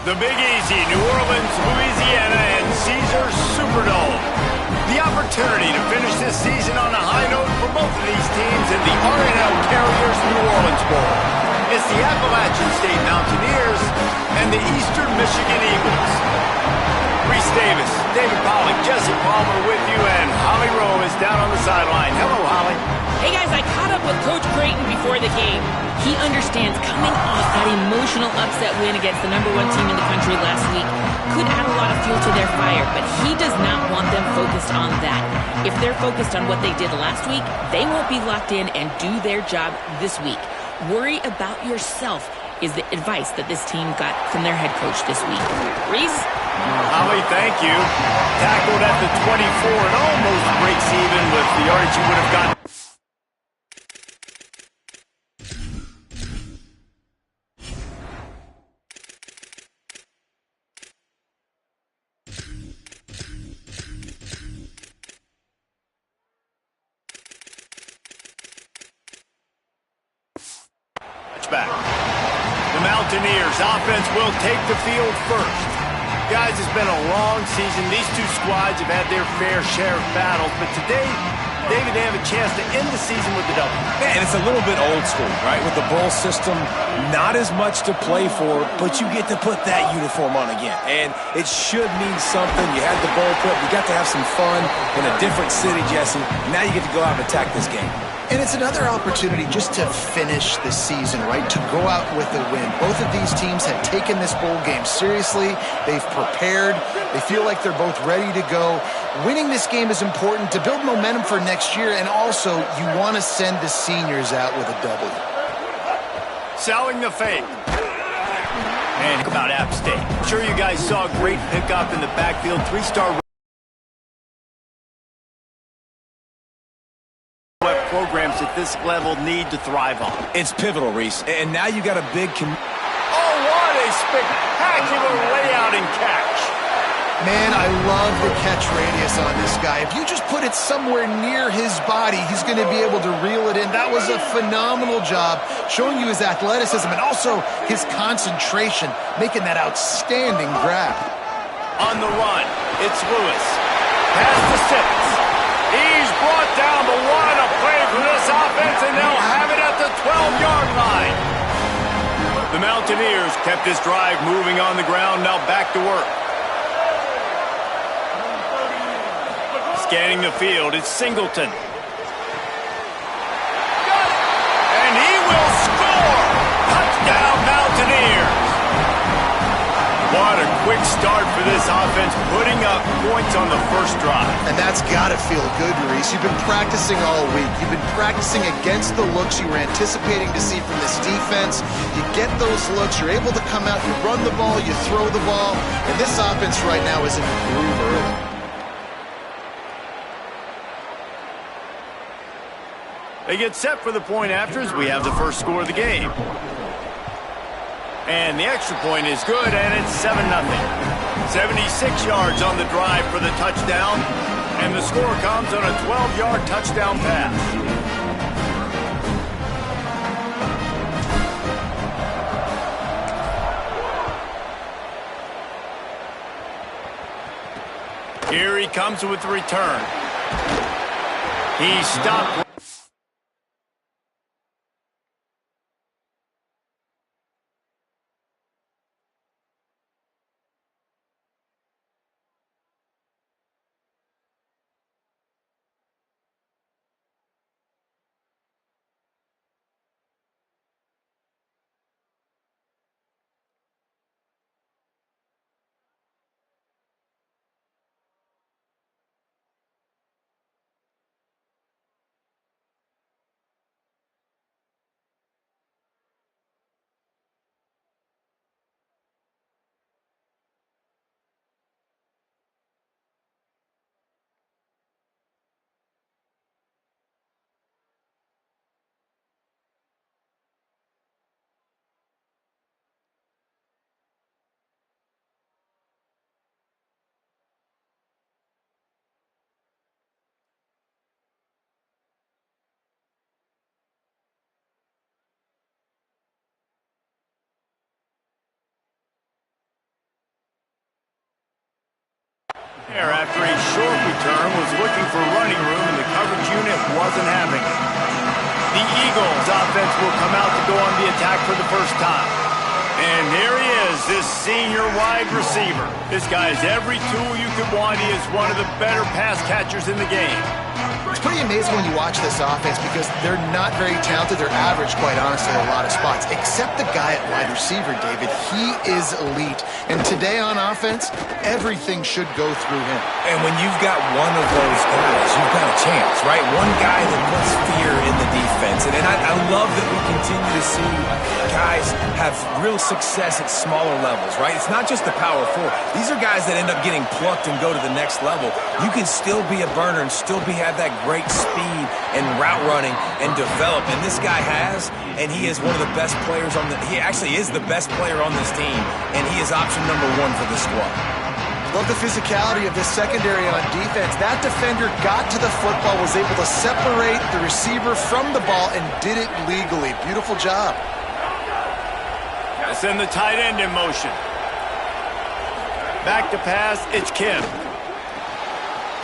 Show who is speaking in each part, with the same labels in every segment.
Speaker 1: The Big Easy, New Orleans, Louisiana, and Caesars Superdome. The opportunity to finish this season on a high note for both of these teams in the R+L Carriers New Orleans Bowl. It's the Appalachian State Mountaineers and the Eastern Michigan Eagles. Reese Davis, David Pollack, Jesse Palmer with you, and Holly Rowe is down on the sideline. Hello, Holly.
Speaker 2: Hey guys, I caught up with Coach Creighton before the game. He understands coming off that emotional upset win against the #1 team in the country last week could add a lot of fuel to their fire, but he does not want them focused on that. If they're focused on what they did last week, they won't be locked in and do their job this week. Worry about yourself is the advice that this team got from their head coach this week. Reese?
Speaker 1: Holly, thank you. Tackled at the 24 and almost breaks even with the yardage you would have gotten. Back. The Mountaineers offense will take the field first. Guys, it's been a long season. These two squads have had their fair share of battles, but today, David, they have a chance to end the season with the W.
Speaker 3: And it's a little bit old school, right? With the bowl system, not as much to play for, but you get to put that uniform on again. And it should mean something. You had the bowl put, you got to have some fun in a different city, Jesse. Now you get to go out and attack this game.
Speaker 4: And it's another opportunity just to finish the season, right? To go out with a win. Both of these teams have taken this bowl game seriously. They've prepared. They feel like they're both ready to go. Winning this game is important to build momentum for next year, and also you want to send the seniors out with a W.
Speaker 1: Selling the fake. And about App State. I'm sure you guys saw a great pickup in the backfield. 3-star programs at this level need to thrive on.
Speaker 3: It's pivotal, Reese. And now you got a big...
Speaker 1: Oh, what a spectacular layout and catch.
Speaker 4: Man, I love the catch radius on this guy. If you just put it somewhere near his body, he's going to be able to reel it in. That was a phenomenal job, showing you his athleticism and also his concentration, making that outstanding grab.
Speaker 1: On the run, it's Lewis. Pass to Simmons. He's brought down, but what a play for this offense, and they'll have it at the 12-yard line. The Mountaineers kept this drive moving on the ground, now back to work. Scanning the field, it's Singleton. And he will score! Touchdown, Mountaineers! What a quick start for this offense, putting up points on the first drive.
Speaker 4: And that's got to feel good, Maurice. You've been practicing all week. You've been practicing against the looks you were anticipating to see from this defense. You get those looks, you're able to come out, you run the ball, you throw the ball, and this offense right now is in a groove early.
Speaker 1: They get set for the point after as we have the first score of the game. And the extra point is good, and it's 7-0. 76 yards on the drive for the touchdown, and the score comes on a 12-yard touchdown pass. Here he comes with the return. He stopped. After a short return, was looking for running room, and the coverage unit wasn't having it. The Eagles offense will come out to go on the attack for the first time. And here he is, this senior wide receiver. This guy has every tool you could want. He is one of the better pass catchers in the game.
Speaker 4: It's pretty amazing when you watch this offense because they're not very talented. They're average, quite honestly, in a lot of spots. Except the guy at wide receiver, David. He is elite. And today on offense, everything should go through him.
Speaker 3: And when you've got one of those guys, you've got a chance, right? One guy that puts fear in the defense. And I love that we continue to see guys have real success at smaller levels, right? It's not just the power four. These are guys that end up getting plucked and go to the next level. You can still be a burner and still have that great speed and route running and develop. And this guy has, and he is one of the best players on he actually is the best player on this team, and he is option number 1 for the squad.
Speaker 4: Love the physicality of this secondary on defense. That defender got to the football, was able to separate the receiver from the ball, and did it legally. Beautiful job.
Speaker 1: Send the tight end in motion. Back to pass, it's Kim.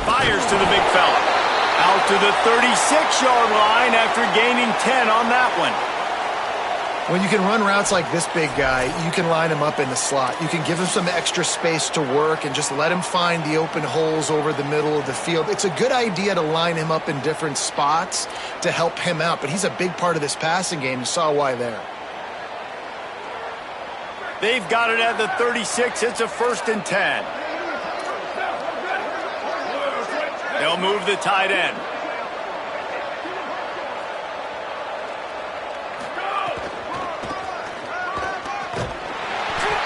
Speaker 1: Fires to the big fella. Out to the 36-yard line after gaining 10 on that one.
Speaker 4: When you can run routes like this big guy, you can line him up in the slot. You can give him some extra space to work and just let him find the open holes over the middle of the field. It's a good idea to line him up in different spots to help him out, but he's a big part of this passing game. You saw why there.
Speaker 1: They've got it at the 36. It's a 1st and 10. They'll move the tight end.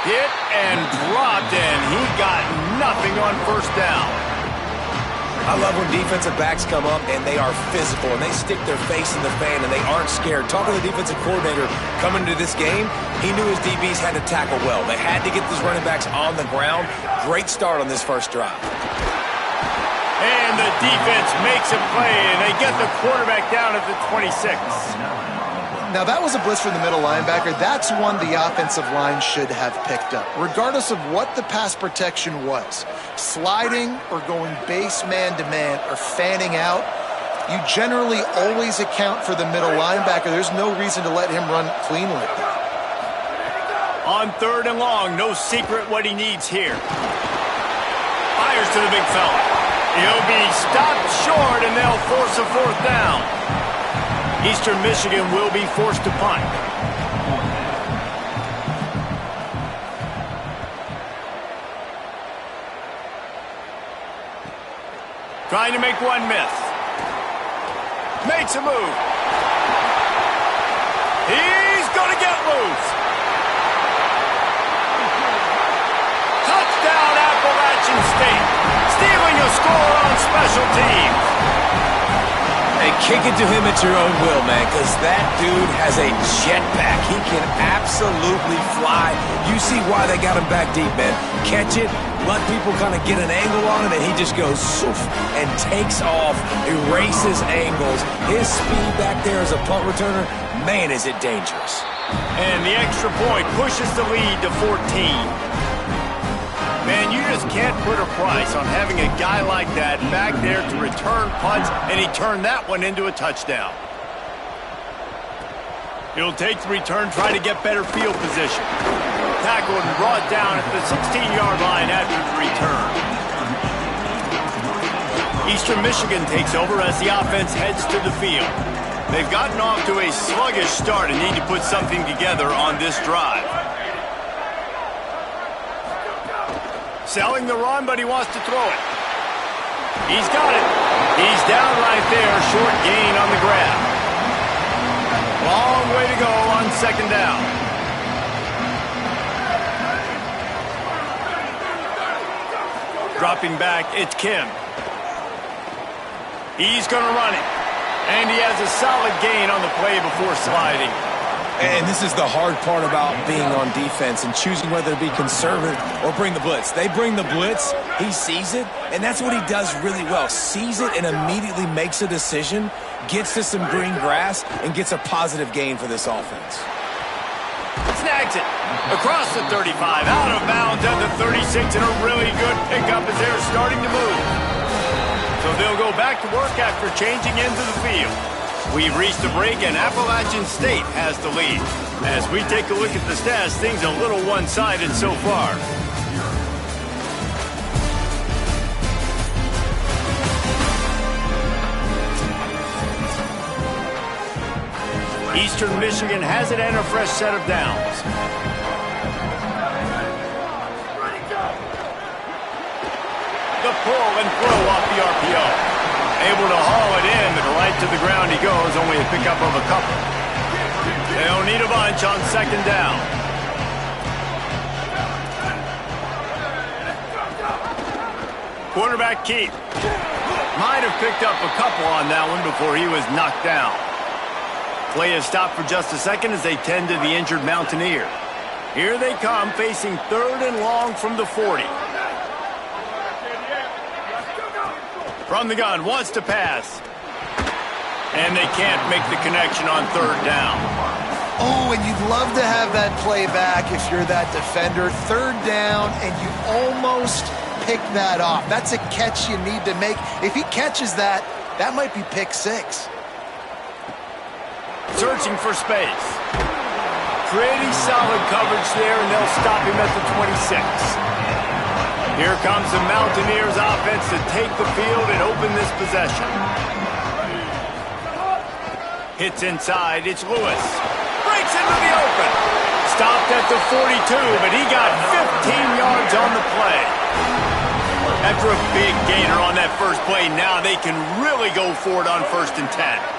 Speaker 1: Hit and dropped, and he got nothing on 1st down.
Speaker 3: I love when defensive backs come up and they are physical and they stick their face in the fan and they aren't scared. Talking to the defensive coordinator coming into this game, he knew his DBs had to tackle well. They had to get these running backs on the ground. Great start on this first drive.
Speaker 1: And the defense makes a play, and they get the quarterback down at the 26.
Speaker 4: Now, that was a blitz from the middle linebacker. That's one the offensive line should have picked up, regardless of what the pass protection was. Sliding or going base man-to-man or fanning out, you generally always account for the middle linebacker. There's no reason to let him run clean like that.
Speaker 1: On 3rd and long, no secret what he needs here. Fires to the big fella. He'll be stopped short, and they'll force a 4th down. Eastern Michigan will be forced to punt. Trying to make one miss. Makes a move. He's going to get loose. Touchdown, Appalachian State. Stealing a score on special teams.
Speaker 3: And kick it to him at your own will, man, because that dude has a jetpack. He can absolutely fly. You see why they got him back deep, man. Catch it, let people kind of get an angle on it, and he just goes soof and takes off, erases angles. His speed back there as a punt returner, man, is it dangerous.
Speaker 1: And the extra point pushes the lead to 14. Man, you just can't put a price on having a guy like that back there to return punts, and he turned that one into a touchdown. He'll take the return, try to get better field position. Tackled and brought down at the 16-yard line after the return. Eastern Michigan takes over as the offense heads to the field. They've gotten off to a sluggish start and need to put something together on this drive. Selling the run, but he wants to throw it. He's got it. He's down right there. Short gain on the grab. Long way to go on 2nd down. Dropping back, it's Kim. He's going to run it. And he has a solid gain on the play before sliding.
Speaker 3: And this is the hard part about being on defense and choosing whether to be conservative or bring the blitz. They bring the blitz, he sees it, and that's what he does really well. Sees it and immediately makes a decision, gets to some green grass, and gets a positive gain for this offense.
Speaker 1: Snap bags it. Across the 35, out of bounds at the 36, and a really good pickup as they're starting to move. So they'll go back to work after changing into the field. We've reached a break, and Appalachian State has the lead. As we take a look at the stats, things a little one-sided so far. Eastern Michigan has it and a fresh set of downs. The pull and throw off the RPO. Able to haul it in, but right to the ground he goes, only a pickup of a couple. They'll need a bunch on second down. Quarterback keep. Might have picked up a couple on that one before he was knocked down. Play is stopped for just a second as they tend to the injured Mountaineer. Here they come, facing third and long from the 40. From the gun, wants to pass. And they can't make the connection on third down.
Speaker 4: Oh, and you'd love to have that play back if you're that defender. Third down, and you almost pick that off. That's a catch you need to make. If he catches that, that might be pick six.
Speaker 1: Searching for space. Pretty solid coverage there, and they'll stop him at the 26. Here comes the Mountaineers offense to take the field and open this possession. Hits inside, it's Lewis. Breaks into the open. Stopped at the 42, but he got 15 yards on the play. After a big gainer on that first play, now they can really go for it on 1st and 10.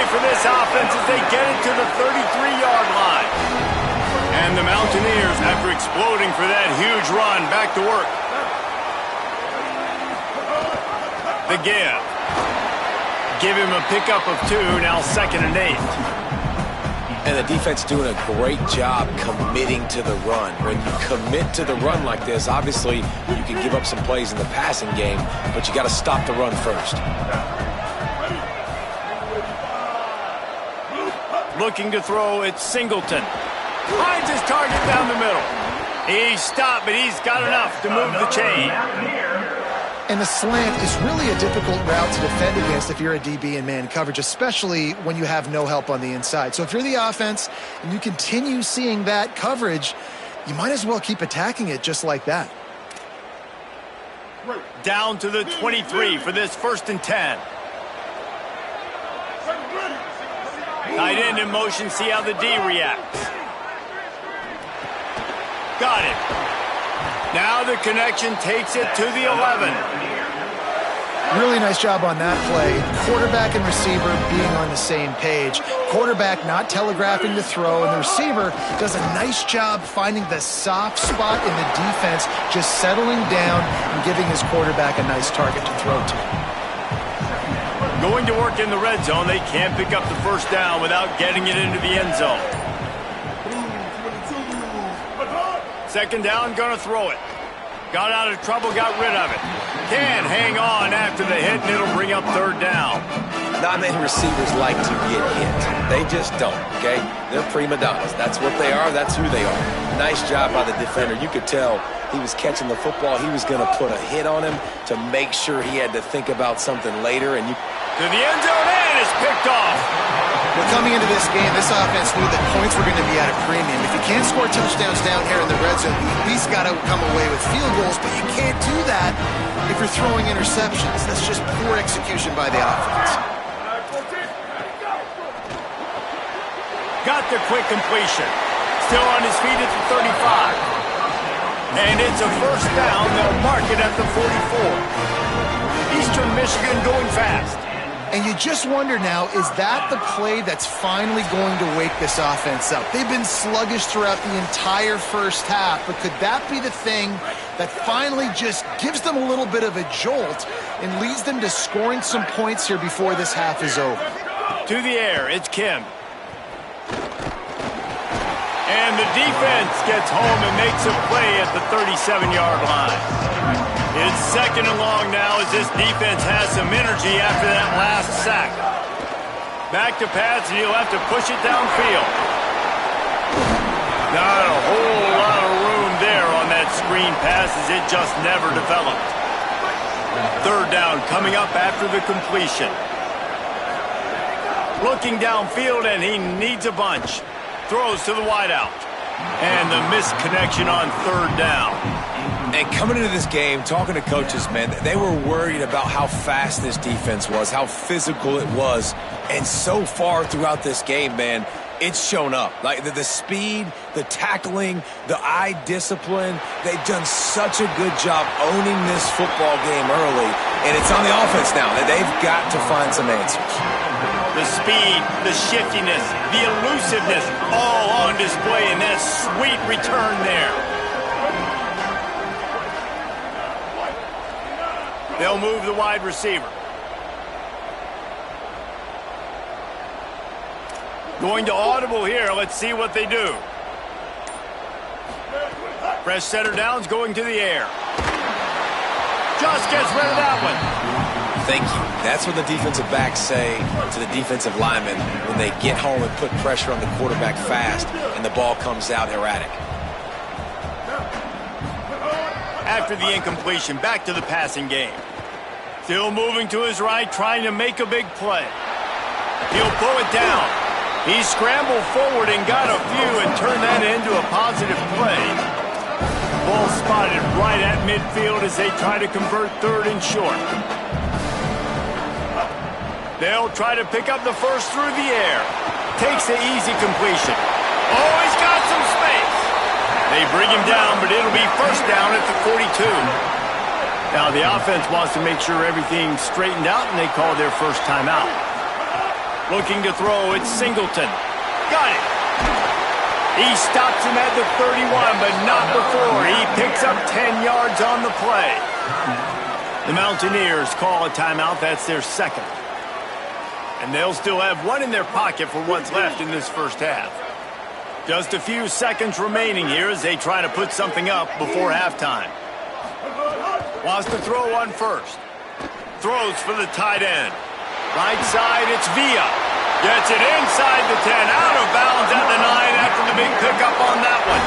Speaker 1: For this offense as they get it to the 33-yard line. And the Mountaineers, after exploding for that huge run, back to work. The give. Give him a pickup of 2, now 2nd and 8.
Speaker 3: And the defense doing a great job committing to the run. When you commit to the run like this, obviously you can give up some plays in the passing game, but you got to stop the run first.
Speaker 1: Looking to throw, it's Singleton. Finds his target down the middle. He's stopped, but he's got enough to move the chain.
Speaker 4: And the slant is really a difficult route to defend against if you're a DB in man coverage, especially when you have no help on the inside. So if you're the offense and you continue seeing that coverage, you might as well keep attacking it just like that.
Speaker 1: Down to the 23 for this 1st and 10. Tight end in motion, see how the D reacts. Got it. Now the connection takes it to the 11.
Speaker 4: Really nice job on that play. Quarterback and receiver being on the same page. Quarterback not telegraphing the throw, and the receiver does a nice job finding the soft spot in the defense, just settling down and giving his quarterback a nice target to throw to.
Speaker 1: Going to work in the red zone, they can't pick up the 1st down without getting it into the end zone. 2nd down, gonna throw it. Got out of trouble, got rid of it. Can hang on after the hit, and it'll bring up 3rd down.
Speaker 3: Not many receivers like to get hit. They just don't, okay? They're prima donnas. That's what they are. That's who they are. Nice job by the defender. You could tell he was catching the football. He was going to put a hit on him to make sure he had to think about something later. And
Speaker 1: to the end zone, and it's picked off.
Speaker 4: Well, coming into this game, this offense knew that points were going to be at a premium. If you can't score touchdowns down here in the red zone, you at least got to come away with field goals, but you can't do that if you're throwing interceptions. That's just poor execution by the offense.
Speaker 1: Got the quick completion. Still on his feet at the 35. And it's a 1st down. They'll mark it at the 44. Eastern Michigan going fast.
Speaker 4: And you just wonder now, is that the play that's finally going to wake this offense up? They've been sluggish throughout the entire 1st half, but could that be the thing that finally just gives them a little bit of a jolt and leads them to scoring some points here before this half is over?
Speaker 1: To the air, it's Kim. And the defense gets home and makes a play at the 37-yard line. It's second and long now as this defense has some energy after that last sack. Back to pass, and he'll have to push it downfield. Not a whole lot of room there on that screen pass as it just never developed. Third down coming up after the completion. Looking downfield, and he needs a bunch. Throws to the wideout. And the missed connection on third down.
Speaker 3: And coming into this game, talking to coaches, man, they were worried about how fast this defense was, how physical it was. And so far throughout this game, man, it's shown up. Like the speed, the tackling, the eye discipline. They've done such a good job owning this football game early. And it's on the offense now that they've got to find some answers.
Speaker 1: The speed, the shiftiness, the elusiveness, all on display in that sweet return there. They'll move the wide receiver. Going to audible here. Let's see what they do. Fresh center downs going to the air. Just gets rid of that one.
Speaker 3: Thank you. That's what the defensive backs say to the defensive linemen when they get home and put pressure on the quarterback fast and the ball comes out erratic.
Speaker 1: After the incompletion, back to the passing game. Still moving to his right, trying to make a big play. He'll pull it down. He scrambled forward and got a few and turned that into a positive play. Ball spotted right at midfield as they try to convert third and short. They'll try to pick up the first through the air. Takes the easy completion. Oh, he's got some space. They bring him down, but it'll be first down at the 42. Now, the offense wants to make sure everything's straightened out, and they call their first timeout. Looking to throw, it's Singleton. Got it. He stops him at the 31, but not before. He picks up 10 yards on the play. The Mountaineers call a timeout. That's their second. And they'll still have one in their pocket for what's left in this first half. Just a few seconds remaining here as they try to put something up before halftime. Wants to throw one first. Throws for the tight end. Right side, it's Villa. Gets it inside the 10, out of bounds at the 9 after the big pickup on that one.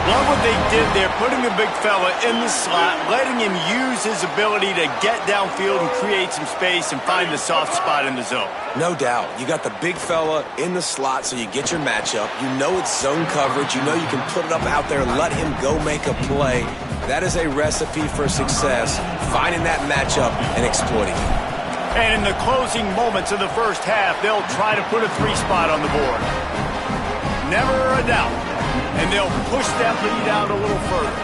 Speaker 1: Love what they did there, putting the big fella in the slot, letting him use his ability to get downfield and create some space and find the soft spot in the zone.
Speaker 3: No doubt. You got the big fella in the slot so you get your matchup. You know it's zone coverage. You know you can put it up out there, let him go make a play. That is a recipe for success, finding that matchup and exploiting it.
Speaker 1: And in the closing moments of the first half, they'll try to put a 3 spot on the board. Never a doubt. And they'll push that lead out a little further.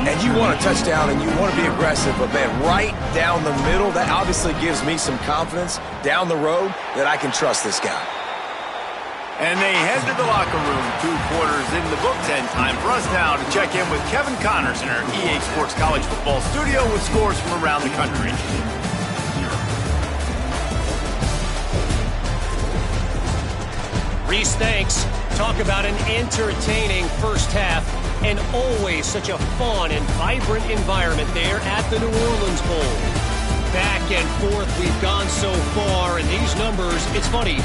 Speaker 3: And you want a touchdown and you want to be aggressive, but man, right down the middle, that obviously gives me some confidence down the road that I can trust this guy.
Speaker 1: And they head to the locker room, 2 quarters in the books, and time for us now to check in with Kevin Connors in our EA Sports College Football studio with scores from around the country.
Speaker 5: Reese, thanks. Talk about an entertaining first half and always such a fun and vibrant environment there at the New Orleans Bowl. Back and forth we've gone so far, and these numbers, it's funny,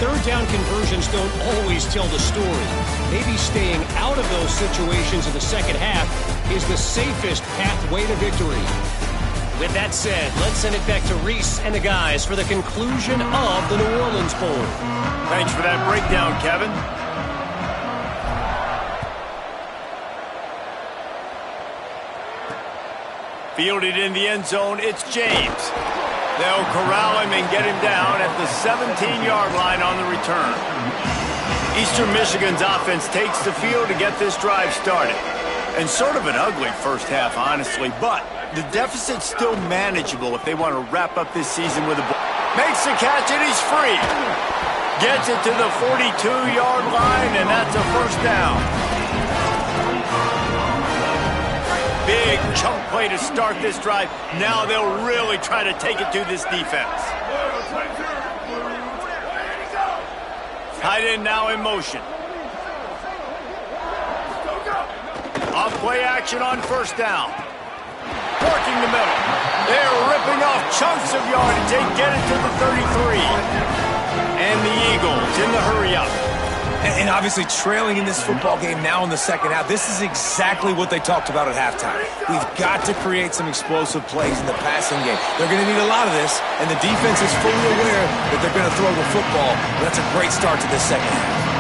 Speaker 5: third down conversions don't always tell the story. Maybe staying out of those situations in the second half is the safest pathway to victory. With that said, let's send it back to Reese and the guys for the conclusion of the New Orleans Bowl.
Speaker 1: Thanks for that breakdown, Kevin. Fielded in the end zone, it's James. They'll corral him and get him down at the 17-yard line on the return. Eastern Michigan's offense takes the field to get this drive started. And sort of an ugly first half, honestly, but the deficit's still manageable if they want to wrap up this season with a ball. Makes the catch and he's free. Gets it to the 42-yard line, and that's a first down. Big chunk play to start this drive. Now they'll really try to take it to this defense. Tight end now in motion. Off play action on first down. Working the middle. They're ripping off chunks of yardage. They get it to the 33. And the Eagles in the hurry-up.
Speaker 3: And obviously trailing in this football game now in the second half. This is exactly what they talked about at halftime. We've got to create some explosive plays in the passing game. They're going to need a lot of this, and the defense is fully aware that they're going to throw the football. That's a great start to this second half.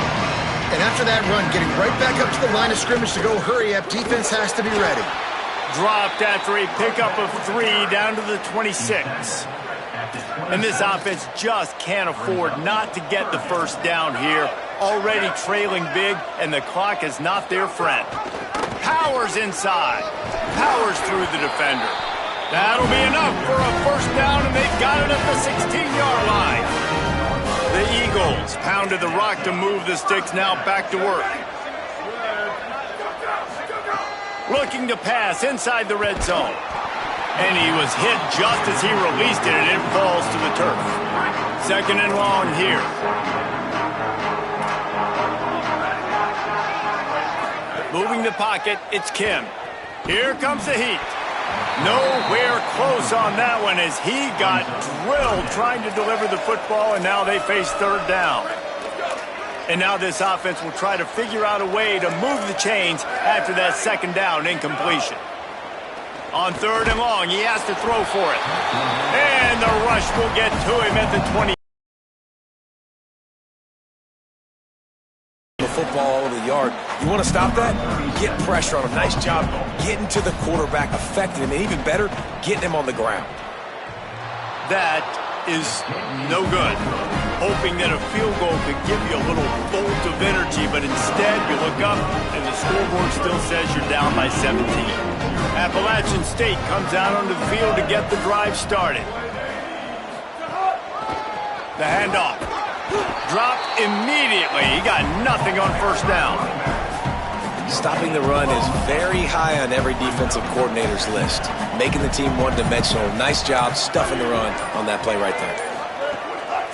Speaker 4: And after that run, getting right back up to the line of scrimmage to go hurry up, defense has to be ready.
Speaker 1: Dropped after a pickup of 3 down to the 26. And this offense just can't afford not to get the first down here. Already trailing big, and the clock is not their friend. Powers inside. Powers through the defender. That'll be enough for a first down, and they've got it at the 16-yard line. The Eagles pounded the rock to move the sticks, now back to work. Looking to pass inside the red zone. And he was hit just as he released it, and it falls to the turf. Second and long here. Moving the pocket, it's Kim. Here comes the heat. Nowhere close on that one as he got drilled trying to deliver the football, and now they face third down. And now this offense will try to figure out a way to move the chains after that second down incompletion. On third and long, he has to throw for it. And the rush will get to him at the 20.
Speaker 3: The football all over the yard. You want to stop that? Get pressure on him. Nice job getting to the quarterback, affecting him, and even better, getting him on the ground.
Speaker 1: That is no good. Hoping that a field goal could give you a little bolt of energy, but instead you look up and the scoreboard still says you're down by 17. Appalachian State comes out onto the field to get the drive started. The handoff. Dropped immediately. He got nothing on first down.
Speaker 3: Stopping the run is very high on every defensive coordinator's list. Making the team one-dimensional. Nice job stuffing the run on that play right there.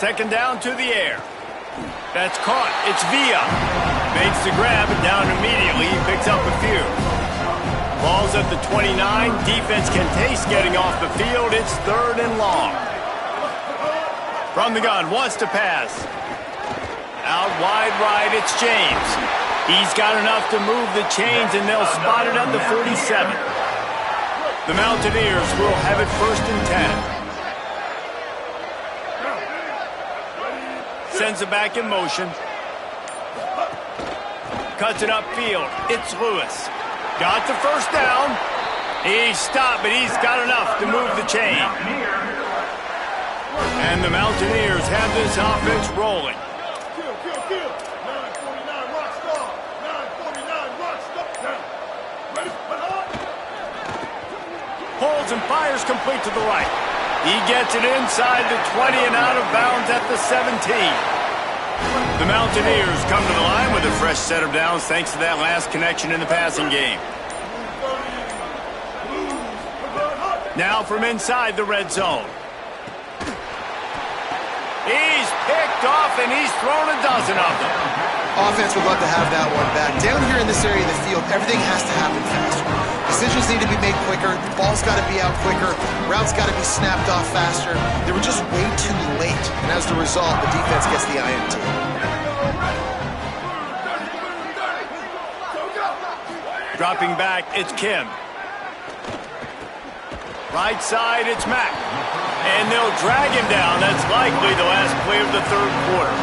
Speaker 1: Second down to the air. That's caught. It's Villa. Makes the grab and down immediately. He picks up a few. Ball's at the 29. Defense can taste getting off the field. It's third and long. From the gun, wants to pass. Out wide right, it's James. He's got enough to move the chains, and they'll spot it at the 47. The Mountaineers will have it first and 10. Sends it back in motion. Cuts it upfield. It's Lewis. Got the first down. He stopped, but he's got enough to move the chain. And the Mountaineers have this offense rolling. Pulls and fires complete to the right. He gets it inside the 20 and out of bounds at the 17. The Mountaineers come to the line with a fresh set of downs thanks to that last connection in the passing game. Now from inside the red zone. He's picked off and he's thrown a dozen of them.
Speaker 4: Offense would love to have that one back. Down here in this area of the field, everything has to happen faster. Decisions need to be made quicker. The ball's got to be out quicker. Routes got to be snapped off faster. They were just way too late. And as the result, the defense gets the INT.
Speaker 1: Dropping back, it's Kim. Right side, it's Mack. And they'll drag him down. That's likely the last play of the third quarter.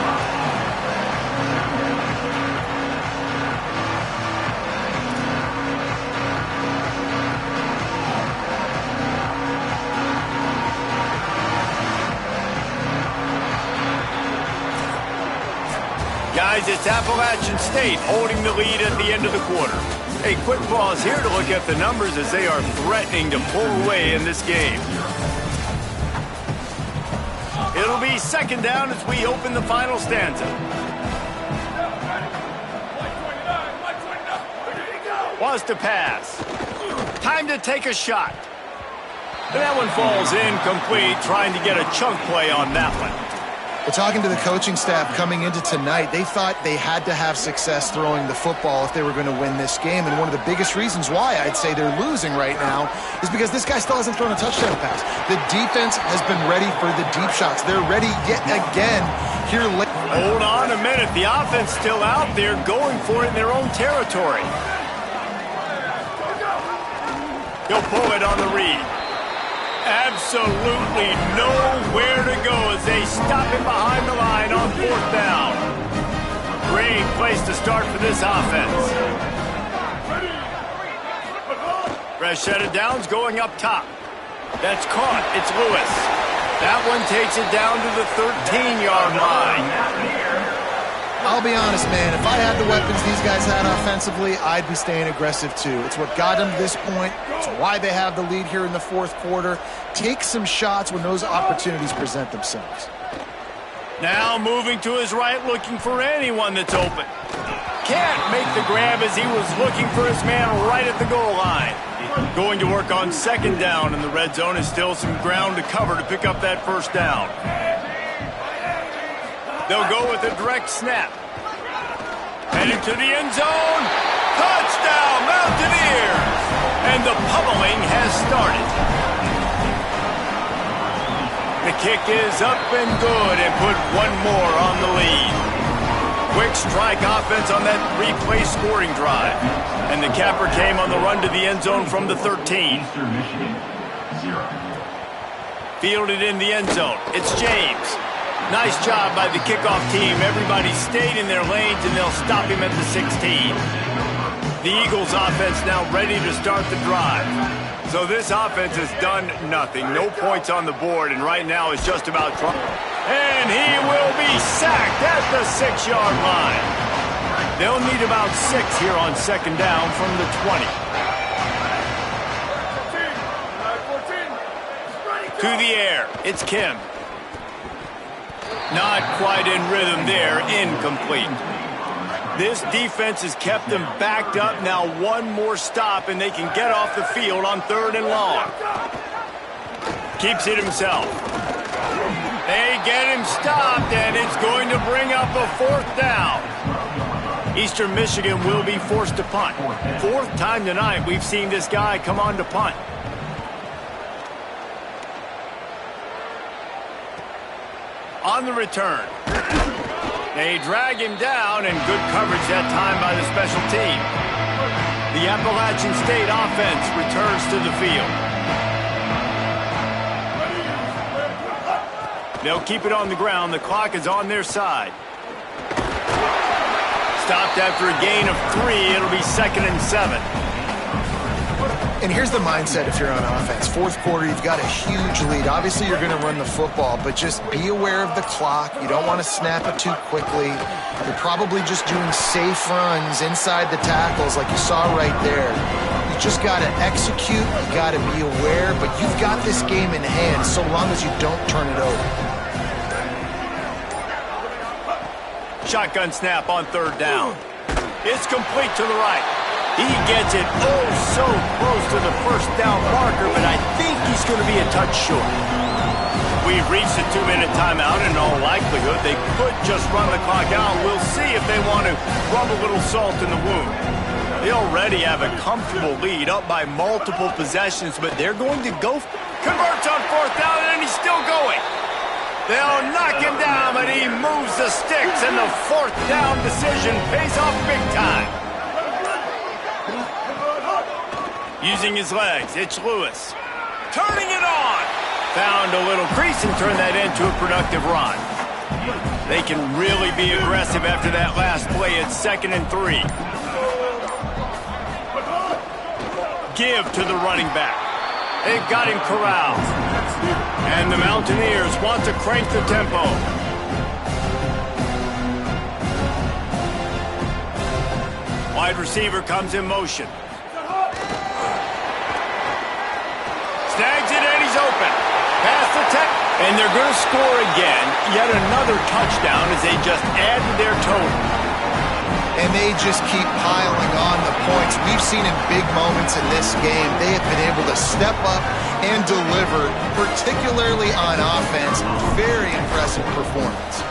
Speaker 1: Guys, it's Appalachian State holding the lead at the end of the quarter. A quick pause here to look at the numbers as they are threatening to pull away in this game. It'll be second down as we open the final stanza. Wants to pass. Time to take a shot. And that one falls incomplete, trying to get a chunk play on that one.
Speaker 4: Well, talking to the coaching staff coming into tonight, they thought they had to have success throwing the football if they were going to win this game. And one of the biggest reasons why I'd say they're losing right now is because this guy still hasn't thrown a touchdown pass. The defense has been ready for the deep shots. They're ready yet again here late.
Speaker 1: Hold on a minute. The offense still out there going for it in their own territory. He'll pull it on the read. Absolutely nowhere to go as they stop him behind the line on 4th down. Great place to start for this offense. Fresh set of downs going up top. That's caught. It's Lewis. That one takes it down to the 13-yard line.
Speaker 4: I'll be honest, man. If I had the weapons these guys had offensively, I'd be staying aggressive too. It's what got them to this point. It's why they have the lead here in the 4th quarter. Take some shots when those opportunities present themselves.
Speaker 1: Now moving to his right, looking for anyone that's open. Can't make the grab as he was looking for his man right at the goal line. Going to work on 2nd down, and the red zone is still some ground to cover to pick up that 1st down. They'll go with a direct snap. Heading to the end zone. Touchdown, Mountaineers! And the pummeling has started. The kick is up and good and put one more on the lead. Quick strike offense on that 3-play scoring drive. And the capper came on the run to the end zone from the 13. Fielded in the end zone. It's James. Nice job by the kickoff team. Everybody stayed in their lanes, and they'll stop him at the 16. The Eagles offense now ready to start the drive. So this offense has done nothing. No points on the board, and right now it's just about trying. And he will be sacked at the 6-yard line. They'll need about 6 here on 2nd down from the 20. To the air. It's Kim. Not quite in rhythm there. Incomplete. This defense has kept them backed up. Now one more stop, and they can get off the field on 3rd and long. Keeps it himself. They get him stopped, and it's going to bring up a 4th down. Eastern Michigan will be forced to punt. 4th time tonight we've seen this guy come on to punt. On the return. They drag him down, and good coverage that time by the special team. The Appalachian State offense returns to the field. They'll keep it on the ground. The clock is on their side. Stopped after a gain of 3. It'll be 2nd and 7.
Speaker 4: And here's the mindset if you're on offense. 4th quarter, you've got a huge lead. Obviously, you're going to run the football, but just be aware of the clock. You don't want to snap it too quickly. You're probably just doing safe runs inside the tackles like you saw right there. You just got to execute. You got to be aware, but you've got this game in hand so long as you don't turn it over.
Speaker 1: Shotgun snap on 3rd down. It's complete to the right. He gets it so close to the 1st down marker, but I think he's going to be a touch short. We've reached a 2-minute timeout, and in all likelihood, they could just run the clock out. We'll see if they want to rub a little salt in the wound. They already have a comfortable lead, up by multiple possessions, but they're going to go. Converts on 4th down, and he's still going. They'll knock him down, but he moves the sticks, and the 4th down decision pays off big time. Using his legs, it's Lewis. Turning it on. Found a little crease and turned that into a productive run. They can really be aggressive after that last play. It's 2nd and 3. Give to the running back. They've got him corralled. And the Mountaineers want to crank the tempo. Wide receiver comes in motion. Snags it, and he's open. Pass the tech, and they're going to score again. Yet another touchdown as they just add to their total.
Speaker 4: And they just keep piling on the points. points. We've seen in big moments in this game, they have been able to step up and deliver, particularly on offense. Very impressive performance.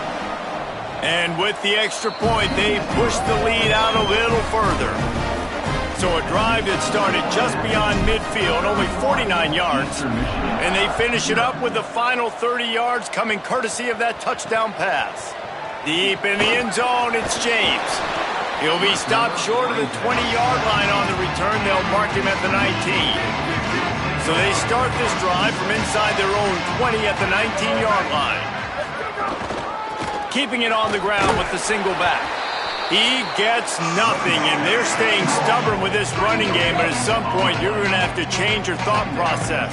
Speaker 1: And with the extra point, they pushed the lead out a little further. So a drive that started just beyond midfield, only 49 yards, and they finish it up with the final 30 yards coming courtesy of that touchdown pass. Deep in the end zone, it's James. He'll be stopped short of the 20-yard line on the return. They'll mark him at the 19. So they start this drive from inside their own 20 at the 19-yard line. Keeping it on the ground with the single back. He gets nothing, and they're staying stubborn with this running game, but at some point you're going to have to change your thought process.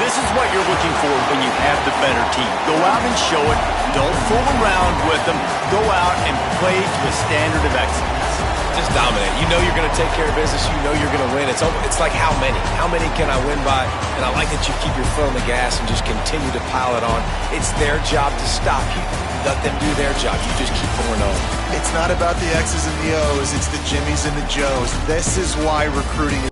Speaker 1: This is what you're looking for when you have the better team. Go out and show it. Don't fool around with them. Go out and play to a standard of excellence.
Speaker 3: Just dominate. You know you're going to take care of business. You know you're going to win. It's like how many? How many can I win by? And I like that you keep your foot on the gas and just continue to pile it on. It's their job to stop you. Let them do their job. You just keep pouring on.
Speaker 4: It's not about the X's and the O's. It's the Jimmies and the Joes. This is why recruiting